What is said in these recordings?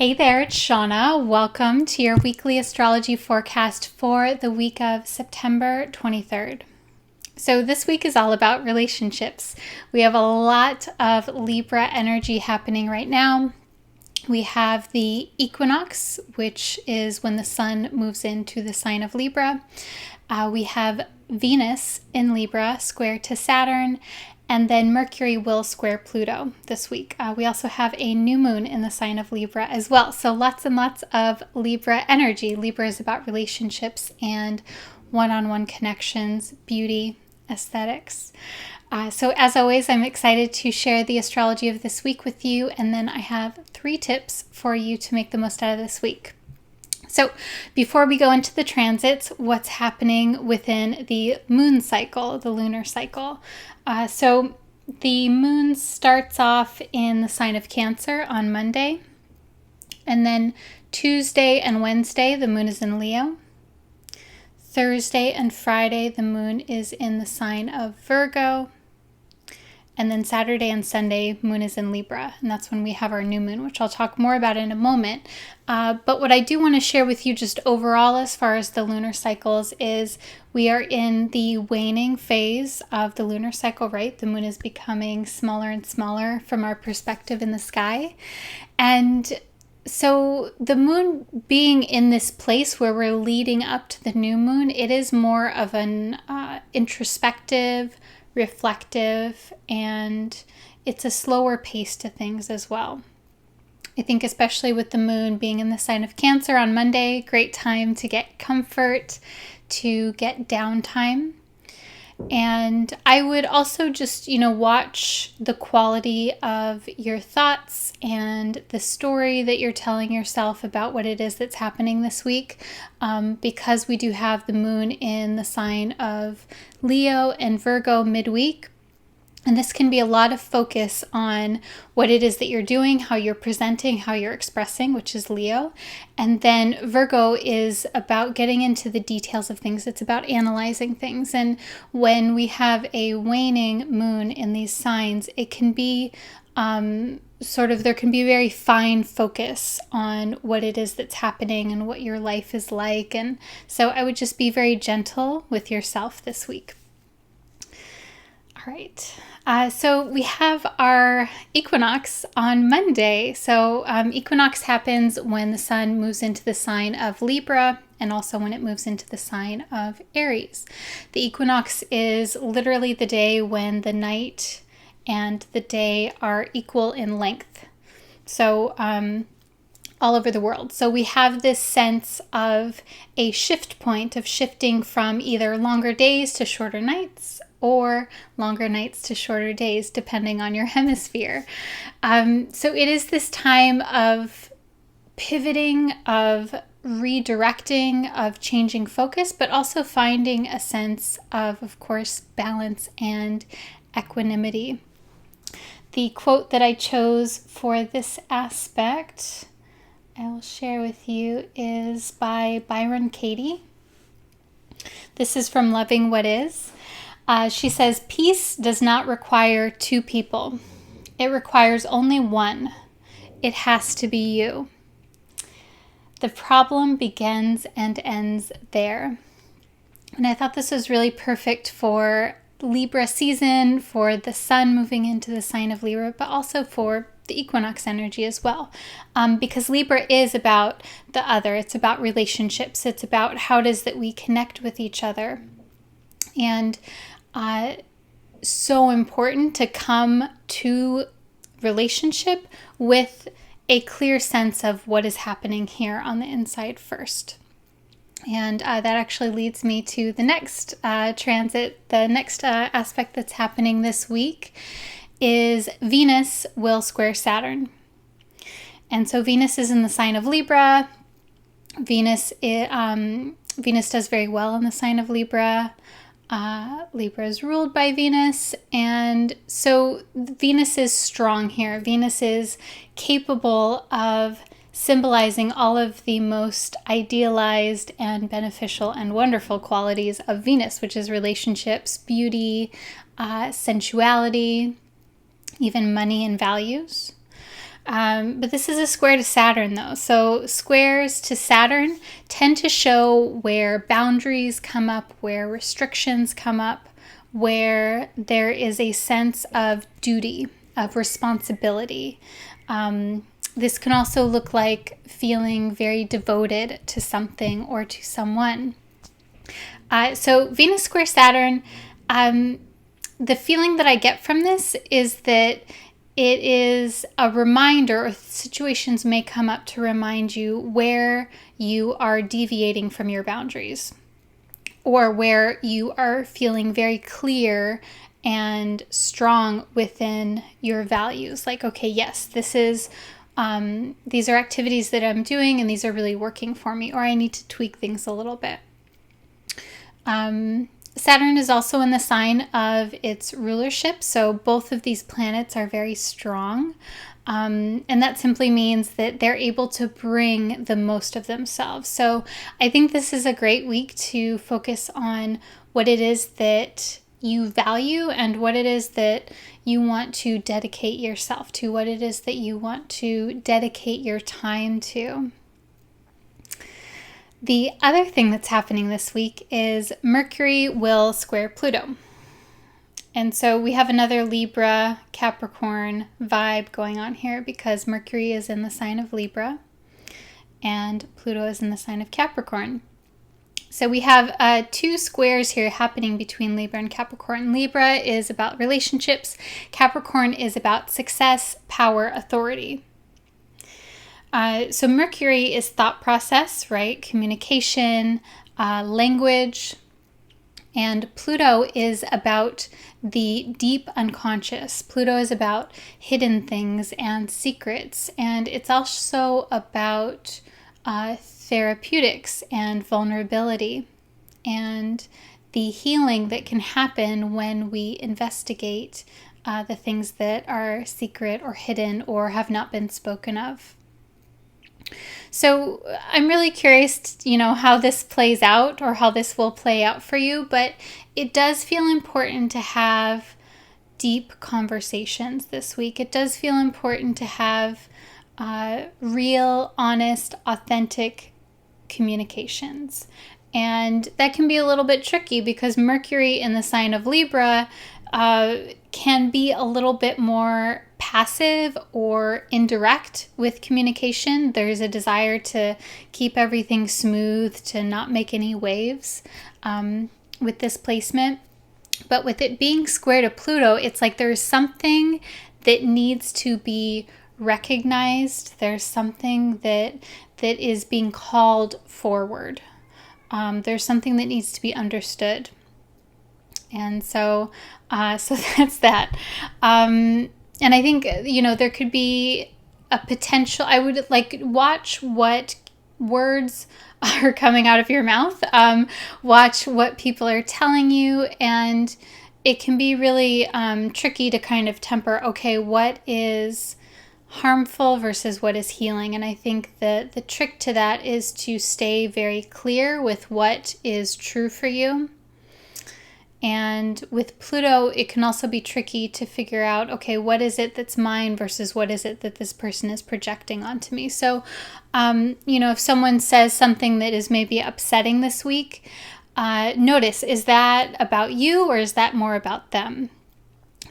Hey there, it's Shauna. Welcome to your weekly astrology forecast for the week of September 23rd. So this week is all about relationships. We have a lot of Libra energy happening right now. We have the Equinox, which is when the sun moves into the sign of Libra. We have Venus in Libra square to Saturn, and then Mercury will square Pluto this week. We also have a new moon in the sign of Libra as well. So lots and lots of Libra energy. Libra is about relationships and one-on-one connections, beauty, aesthetics. So as always, I'm excited to share the astrology of this week with you. And then I have 3 tips for you to make the most out of this week. So before we go into the transits, what's happening within the moon cycle, the lunar cycle? So the moon starts off in the sign of Cancer on Monday. And then Tuesday and Wednesday, the moon is in Leo. Thursday and Friday, the moon is in the sign of Virgo. And then Saturday and Sunday, moon is in Libra, and that's when we have our new moon, which I'll talk more about in a moment. But what I do want to share with you just overall as far as the lunar cycles is we are in the waning phase of the lunar cycle, right? The moon is becoming smaller and smaller from our perspective in the sky. And so the moon being in this place where we're leading up to the new moon, it is more of an introspective, reflective, and it's a slower pace to things as well. I think especially with the moon being in the sign of Cancer on Monday, great time to get comfort, to get downtime. And I would also just, watch the quality of your thoughts and the story that you're telling yourself about what it is that's happening this week. Because we do have the moon in the sign of Leo and Virgo midweek. And this can be a lot of focus on what it is that you're doing, how you're presenting, how you're expressing, which is Leo. And then Virgo is about getting into the details of things. It's about analyzing things. And when we have a waning moon in these signs, it can be there can be very fine focus on what it is that's happening and what your life is like. And so I would just be very gentle with yourself this week. All right. So we have our equinox on Monday. So equinox happens when the sun moves into the sign of Libra and also when it moves into the sign of Aries. The equinox is literally the day when the night and the day are equal in length. So all over the world. So we have this sense of a shift point of shifting from either longer days to shorter nights or longer nights to shorter days, depending on your hemisphere. So it is this time of pivoting, of redirecting, of changing focus, but also finding a sense of course, balance and equanimity. The quote that I chose for this aspect, I will share with you, is by Byron Katie. This is from Loving What Is. She says, "Peace does not require 2 people. It requires only one. It has to be you. The problem begins and ends there." And I thought this was really perfect for Libra season, for the sun moving into the sign of Libra, but also for the equinox energy as well. Because Libra is about the other. It's about relationships. It's about how it is that we connect with each other. And so important to come to relationship with a clear sense of what is happening here on the inside first. And that actually leads me to the next transit. The next aspect that's happening this week is Venus will square Saturn. And so Venus is in the sign of Libra. Venus does very well in the sign of Libra. Libra is ruled by Venus, and so Venus is strong here. Venus is capable of symbolizing all of the most idealized and beneficial and wonderful qualities of Venus, which is relationships, beauty, sensuality, even money and values. But this is a square to Saturn, though. So squares to Saturn tend to show where boundaries come up, where restrictions come up, where there is a sense of duty, of responsibility. This can also look like feeling very devoted to something or to someone. So Venus square Saturn, the feeling that I get from this is that it is a reminder, or situations may come up to remind you where you are deviating from your boundaries, or where you are feeling very clear and strong within your values. Like, okay, yes, this is these are activities that I'm doing and these are really working for me, or I need to tweak things a little bit. Saturn is also in the sign of its rulership, so both of these planets are very strong, and that simply means that they're able to bring the most of themselves. So I think this is a great week to focus on what it is that you value and what it is that you want to dedicate yourself to, what it is that you want to dedicate your time to. The other thing that's happening this week is Mercury will square Pluto. And so we have another Libra Capricorn vibe going on here because Mercury is in the sign of Libra and Pluto is in the sign of Capricorn. So we have two squares here happening between Libra and Capricorn. Libra is about relationships. Capricorn is about success, power, authority. So Mercury is thought process, right? Communication, language. And Pluto is about the deep unconscious. Pluto is about hidden things and secrets. And it's also about therapeutics and vulnerability and the healing that can happen when we investigate the things that are secret or hidden or have not been spoken of. So I'm really curious, how this plays out or how this will play out for you, but it does feel important to have deep conversations this week. It does feel important to have real, honest, authentic communications. And that can be a little bit tricky because Mercury in the sign of Libra can be a little bit more passive or indirect with communication. There's a desire to keep everything smooth, to not make any waves with this placement. But with it being square to Pluto, it's like there's something that needs to be recognized. There's something that is being called forward. There's something that needs to be understood. And so that's that. And I think, there could be a potential, I would watch what words are coming out of your mouth, watch what people are telling you, and it can be really tricky to kind of temper, okay, what is harmful versus what is healing. And I think that the trick to that is to stay very clear with what is true for you. And with Pluto, it can also be tricky to figure out, okay, what is it that's mine versus what is it that this person is projecting onto me? So, if someone says something that is maybe upsetting this week, notice, is that about you or is that more about them?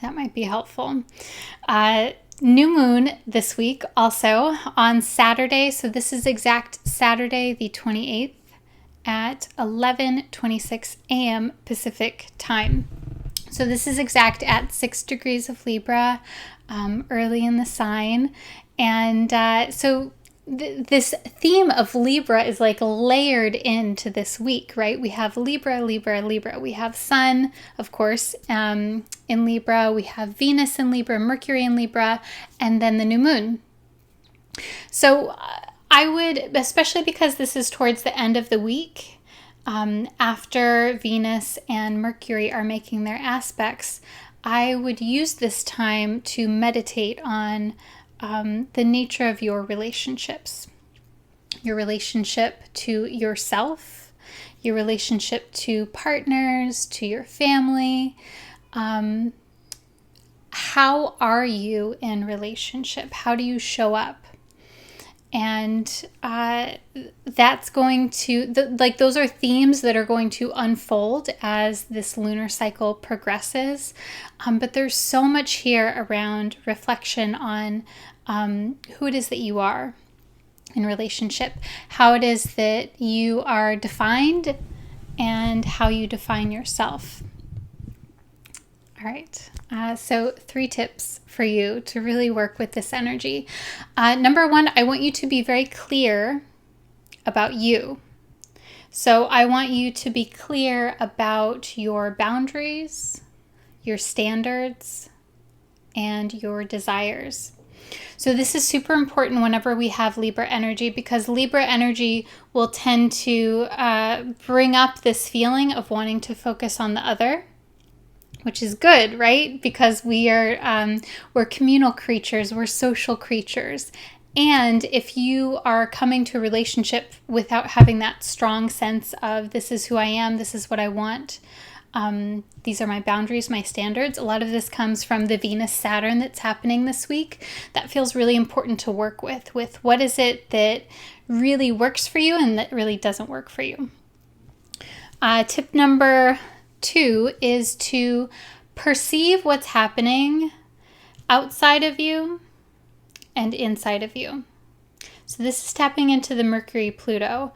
That might be helpful. New moon this week also on Saturday. So this is exact Saturday, the 28th. At 11:26 a.m. Pacific time. So this is exact at 6 degrees of Libra, early in the sign. And so this theme of Libra is layered into this week, right? We have Libra, Libra, Libra. We have Sun, of course, in Libra. We have Venus in Libra, Mercury in Libra, and then the new moon. So I would, especially because this is towards the end of the week, after Venus and Mercury are making their aspects, I would use this time to meditate on the nature of your relationships. Your relationship to yourself, your relationship to partners, to your family. how are you in relationship? How do you show up? And that's going to, those are themes that are going to unfold as this lunar cycle progresses. But there's so much here around reflection on who it is that you are in relationship, how it is that you are defined, and how you define yourself. All right. So 3 tips for you to really work with this energy. Number 1, I want you to be very clear about you. So I want you to be clear about your boundaries, your standards, and your desires. So this is super important whenever we have Libra energy, because Libra energy will tend to bring up this feeling of wanting to focus on the other, which is good, right? Because we're communal creatures, we're social creatures. And if you are coming to a relationship without having that strong sense of this is who I am, this is what I want, these are my boundaries, my standards. A lot of this comes from the Venus-Saturn that's happening this week. That feels really important to work with what is it that really works for you and that really doesn't work for you. Tip number 2 is to perceive what's happening outside of you and inside of you. So this is tapping into the Mercury-Pluto.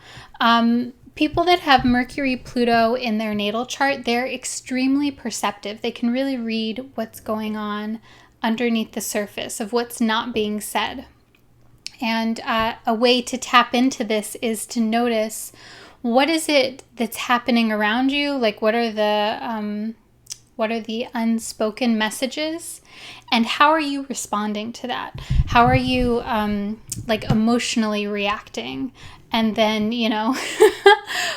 People that have Mercury-Pluto in their natal chart, they're extremely perceptive. They can really read what's going on underneath the surface of what's not being said. And a way to tap into this is to notice what is it that's happening around you? Like, what are the unspoken messages, and how are you responding to that? How are you emotionally reacting? And then,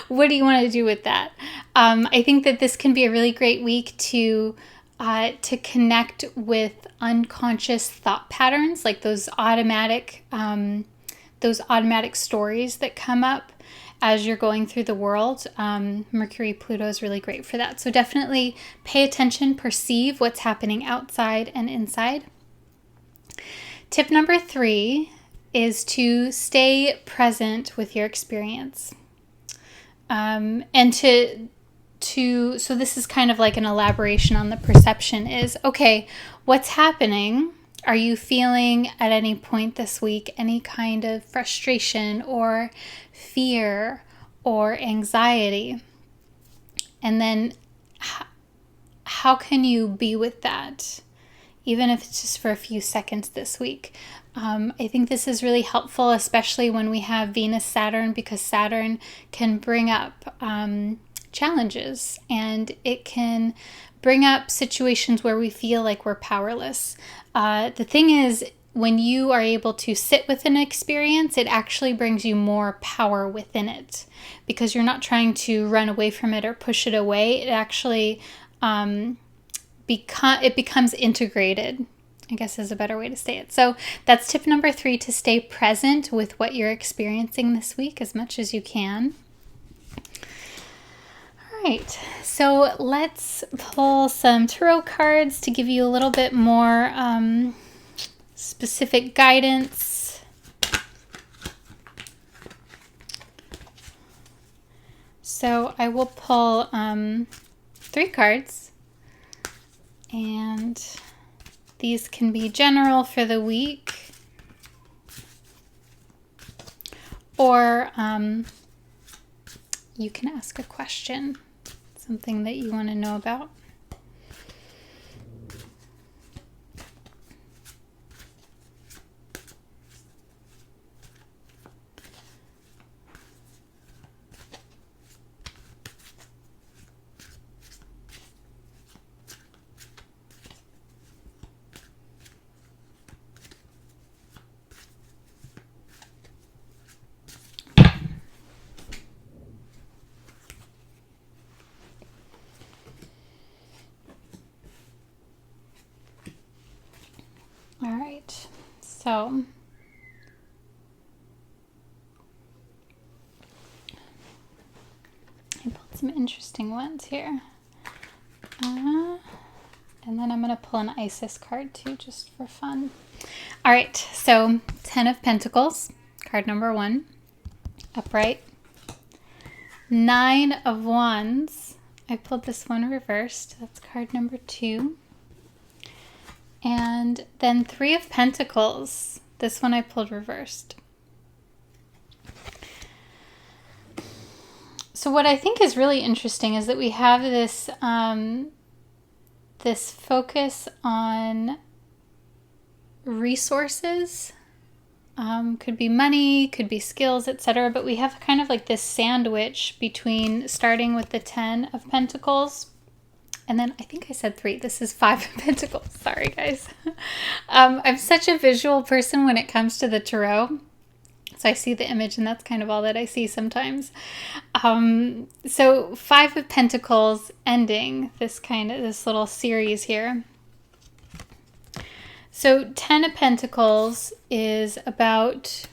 what do you want to do with that? I think that this can be a really great week to connect with unconscious thought patterns, like those automatic stories that come up as you're going through the world. Mercury-Pluto is really great for that. So definitely pay attention, perceive what's happening outside and inside. Tip number 3 is to stay present with your experience. So this is kind of like an elaboration on the perception is, okay, what's happening? Are you feeling at any point this week any kind of frustration or fear or anxiety? And then how can you be with that, even if it's just for a few seconds this week? I think this is really helpful, especially when we have Venus-Saturn, because Saturn can bring up challenges, and it can bring up situations where we feel like we're powerless. The thing is, when you are able to sit with an experience, it actually brings you more power within it, because you're not trying to run away from it or push it away. It actually becomes integrated, I guess is a better way to say it. So that's tip number 3, to stay present with what you're experiencing this week as much as you can. All right, so let's pull some tarot cards to give you a little bit more specific guidance. So I will pull 3 cards, and these can be general for the week, or you can ask a question, something that you want to know about. All right, so I pulled some interesting ones here. And then I'm going to pull an Isis card too, just for fun. All right, so 10 of Pentacles, card number 1, upright. 9 of Wands, I pulled this one reversed. That's card number 2. And then 3 of Pentacles, this one I pulled reversed. So what I think is really interesting is that we have this this focus on resources, could be money, could be skills, etc. But we have kind of like this sandwich between starting with the 10 of Pentacles, and then I think I said 3. This is 5 of Pentacles. Sorry, guys. I'm such a visual person when it comes to the tarot. So I see the image and that's kind of all that I see sometimes. So 5 of Pentacles ending this little series here. So 10 of Pentacles is about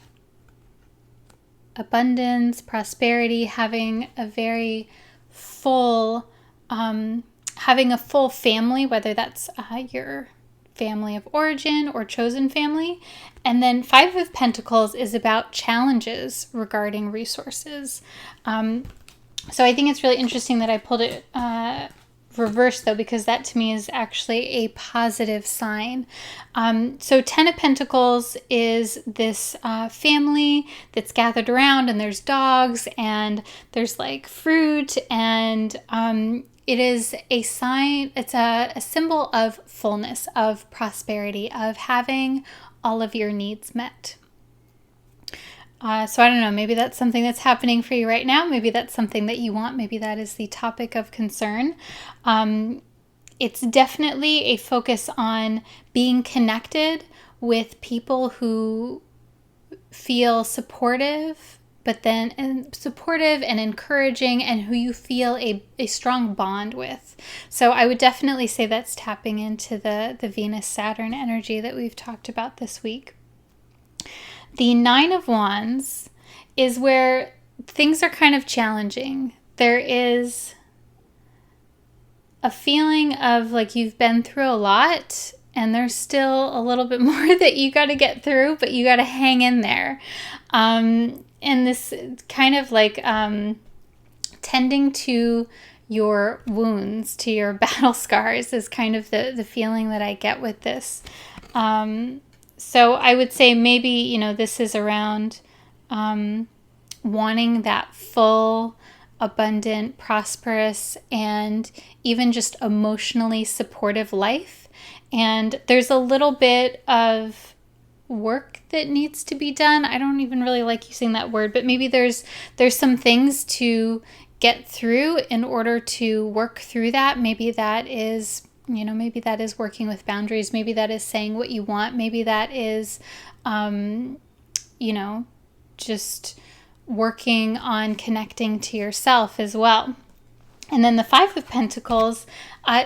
abundance, prosperity, having a very full, having a full family, whether that's your family of origin or chosen family. And then 5 of Pentacles is about challenges regarding resources. So I think it's really interesting that I pulled it reversed though, because that to me is actually a positive sign. So 10 of Pentacles is this family that's gathered around, and there's dogs and there's like fruit, and it is a sign, it's a symbol of fullness, of prosperity, of having all of your needs met. So I don't know, maybe that's something that's happening for you right now. Maybe that's something that you want. Maybe that is the topic of concern. It's definitely a focus on being connected with people who feel supportive, supportive and encouraging, and who you feel a strong bond with. So I would definitely say that's tapping into the Venus-Saturn energy that we've talked about this week. The 9 of Wands is where things are kind of challenging. There is a feeling of like you've been through a lot, and there's still a little bit more that you got to get through, but you got to hang in there. And this kind of like tending to your wounds, to your battle scars, is kind of the feeling that I get with this. So I would say maybe, this is around wanting that full, abundant, prosperous, and even just emotionally supportive life. And there's a little bit of work that needs to be done. I don't even really like using that word, but maybe there's some things to get through in order to work through that. Maybe that is working with boundaries. Maybe that is saying what you want. Maybe that is, just working on connecting to yourself as well. And then the 5 of Pentacles.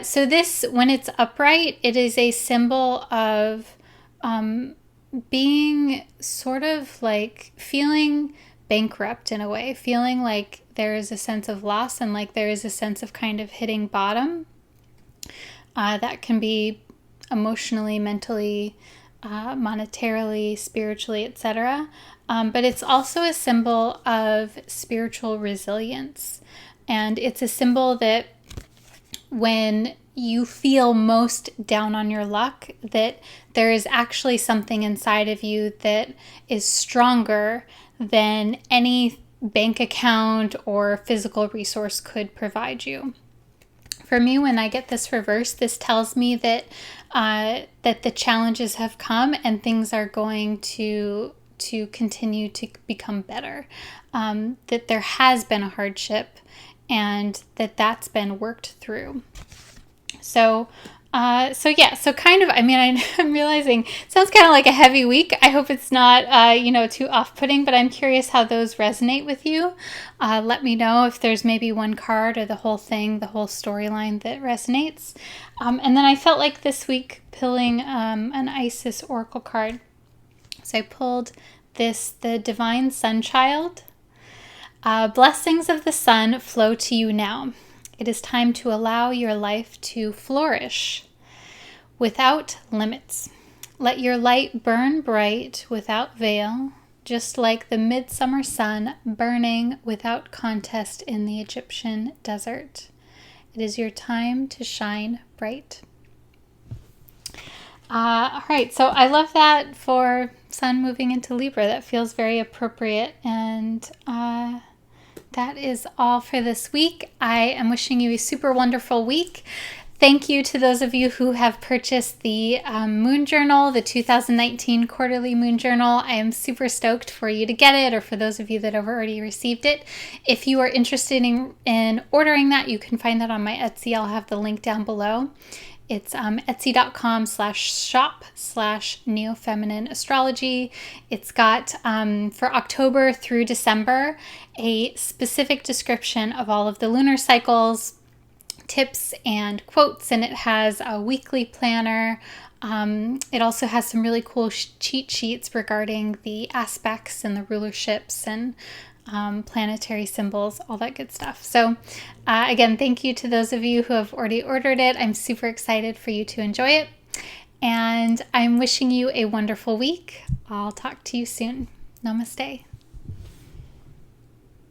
So this, when it's upright, it is a symbol of being sort of like feeling bankrupt in a way, feeling like there is a sense of loss, and like there is a sense of kind of hitting bottom. That can be emotionally, mentally, monetarily, spiritually, etc. But it's also a symbol of spiritual resilience. And it's a symbol that when you feel most down on your luck, that there is actually something inside of you that is stronger than any bank account or physical resource could provide you. For me, when I get this reversed, this tells me that that the challenges have come and things are going to continue to become better. That there has been a hardship, and that's been worked through. So kind of, I'm realizing it sounds kind of like a heavy week. I hope it's not, too off-putting, but I'm curious how those resonate with you. Let me know if there's maybe one card or the whole thing, the whole storyline that resonates. And then I felt like this week pulling an Isis Oracle card. So I pulled the Divine Sunchild. Blessings of the sun flow to you now. It is time to allow your life to flourish. Without limits. Let your light burn bright without veil, just like the midsummer sun burning without contest in the Egyptian desert. It is your time to shine bright. All right, so I love that for Sun moving into Libra. That feels very appropriate. And that is all for this week. I am wishing you a super wonderful week. Thank you to those of you who have purchased the Moon Journal, the 2019 Quarterly Moon Journal. I am super stoked for you to get it, or for those of you that have already received it. If you are interested in ordering that, you can find that on my Etsy. I'll have the link down below. It's etsy.com/shop/neofeminine astrology. It's got, for October through December, a specific description of all of the lunar cycles, tips and quotes, and it has a weekly planner. It also has some really cool cheat sheets regarding the aspects and the rulerships and planetary symbols, all that good stuff. So again, thank you to those of you who have already ordered it. I'm super excited for you to enjoy it, and I'm wishing you a wonderful week. I'll talk to you soon. Namaste.